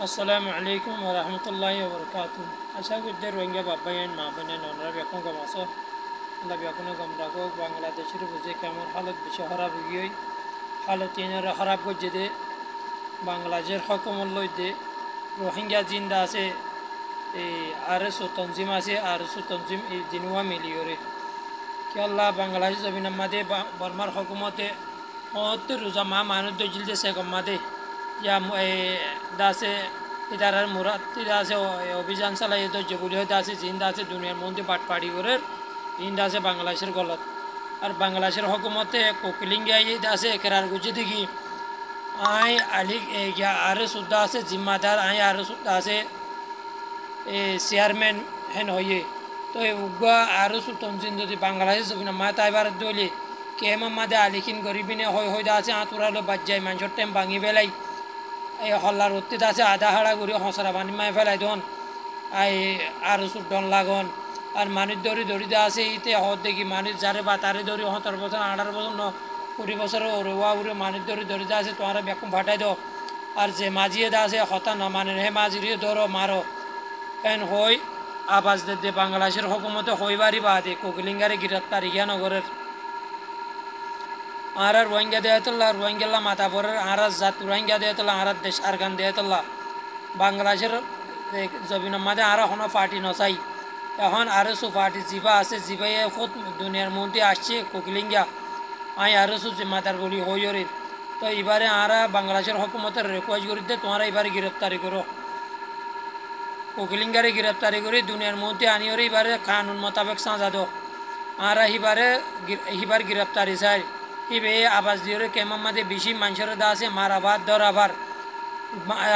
আসসালামু আলাইকুম ওয়া রাহমাতুল্লাহি ওয়া বারাকাতুহু। আশা করি রোহিঙ্গা বাবাইন মা বোনেন ওনারা বেকন গম আছো আল্লাহ বেকনে গম রাখো বাংলাদেশের বুঝে কেমন হালত বেশি খারাপ হয়ে হালত এনার খারাপ করছে দে বাংলাদেশের হকুমত লই দে রোহিঙ্গা জিন্দা আছে এই আর এস তনজিম আছে আর এস তনজিম এই দিনুয়া মিলিয়রে কি আল্লাহ বাংলাদেশ জমিন আমাদে বর্মার হকুমতে হতে রোজা মা মানুষ দজিল দে সে গম্মাদে ইয়া দাসে ইদারার মুরাদ ইদা আছে অভিযান চালাই যেগুলি হয়তো আছে জিন্দা আছে দুনিয়ার মধ্যে বাটপাড়ি করে ইন্দা আছে বাংলাদেশের গলত আর বাংলাদেশের হকুমতে কোকিলিঙ্গা আছে কেরার গুজি দেখি আই আলি আরে সুদ্ধা আছে জিম্মাদার আই আরে সুদ্ধা আছে চেয়ারম্যান হেন হয়ে তো উগা আরো তঞ্জিন যদি বাংলাদেশ না মা তাইবার দলি কেমা মাদে আলিখিন গরিবিনে হয়ে আছে আতুরালো বাজ্যাই মানুষের টাইম ভাঙি ফেলাই এই হল্লার উত্তিত আছে আধা হাড়া ঘুরি হসরা বানি মাই ফেলাই দন আই আরো ডন লাগন আর মানুষ দড়ি দড়িতে আছে ইতে হত দেখি মানুষ যারে বা তারে দড়ি 17 বছর 18 বছর 20 বছর ওয়া উড়ে মানুষ দড়িতে আছে তোমারা বেকুম ফাটাই দাও আর যে মাঝিয়ে দা আছে হতা না মানে হে মাঝিয়ে ধরো মারো এন হই আবাস দে বাংলাদেশের হকুমতে হইবারই বাদে কোকিলিঙ্গারে গ্রেপ্তার ইয়ানগরের আর রোহিঙ্গা দেয়তল্লা রোহিঙ্গাল্লা মাথা পরের আর জাত রোহিঙ্গা দেয়তল্লা আর দেশ আর গান দেয়তল্লা বাংলাদেশের জমিন মাঝে আর এখনো পার্টি নচাই এখন আরো সু পার্টি জিবা আছে জিবাই খুদ দুনিয়ার মধ্যে আসছে কোকিলিঙ্গা আই আরো সু জিম্মাদার বলি হইরে তো এবারে আর বাংলাদেশের হকুমতের রিকোয়েস্ট করি দে তোমারা এবারে গ্রেপ্তারি করো কোকিলিঙ্গারে গ্রেপ্তারি করে দুনিয়ার মধ্যে আনিওরে এবারে কানুন মোতাবেক সাজা দো আর হিবার গ্রেপ্তারি চাই হিবে আবাস দিয়ে কেমামাদে বেশি মানুষের দা আছে মারাবাদ ধরাবার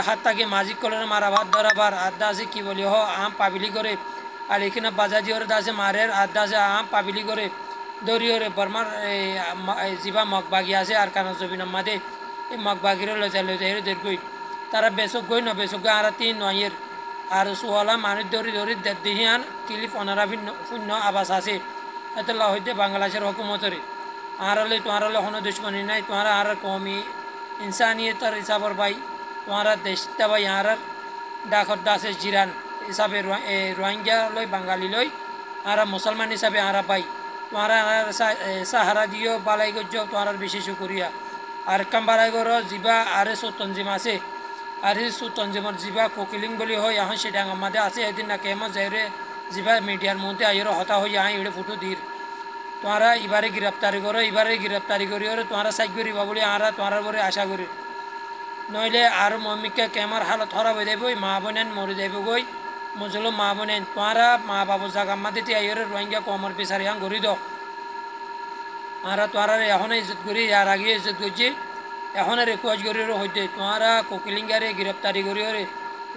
হাত তাকে মাজিক কলরে মারাবাদ ধরাবার আদা আছে কি বলি হ আম পাবিলি করে আর এখানে বাজাজি ওর দা আছে মারের আদা আছে আম পাবিলি করে দরিয়রে বর্মার জিবা মগবাগি আছে আর কানা জবিনের মাদে এই মগবাগির লইতে দেড় তারা বেসক গই ন বেসক গই আর 3 নয়ের আর সোয়ালা মানুষ দড়ি দেহিয়ান কিলি 15 শূন্য আবাস আছে এতলা হইতে বাংলাদেশের হকুমতরে আরলে তোমারলে কোনো দুশ্মনী নাই তোমার আর কমি ইনসানিয়তর হিসাবর ভাই তোমার দেশটা ভাই আর ডাকর দাসে জিরান হিসাবে রোহিঙ্গা লই বাঙালি লই আর মুসলমান হিসাবে আর ভাই তোমার সাহারা দিও বালাই গজ্জ তোমার বিশেষ করিয়া আর কাম বালাই গর জিবা আর তঞ্জিম আছে আর তঞ্জিমর জিবা কোকিলিং বলি হয় এখন সেটা আমাদের আছে এদিন না কেমন যাইরে জিবা মিডিয়ার মধ্যে আইর হতা হয়ে আই এড়ে ফুটো দির তোমারা এবারে গ্রেপ্তারি করো এবারে গ্রেপ্তারি করি তোমারা সাইক করিবা বলে আর তোমার বলে আশা করি নইলে আর মমিকা কেমার হালত খারাপ হয়ে যাবে মা বোনেন মরে যাবে গই মুজলো মা বোনেন তোমারা মা বাবু জাগা মা দিতে আইরে রোহিঙ্গা কমর পিছারি হাং ঘুরি দাও আর তোমার এখন ইজ্জত করি আর আগে ইজ্জত করছি এখন রিকোয়েস্ট করি হইতে তোমারা কোকিলিঙ্গারে গ্রেপ্তারি করি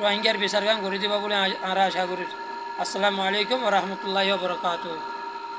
রোহিঙ্গার বিচার গান করে দিবা বলে আর আশা করি আসসালামু আলাইকুম ওয়া রাহমাতুল্লাহি ওয়া বারাকাতুহু।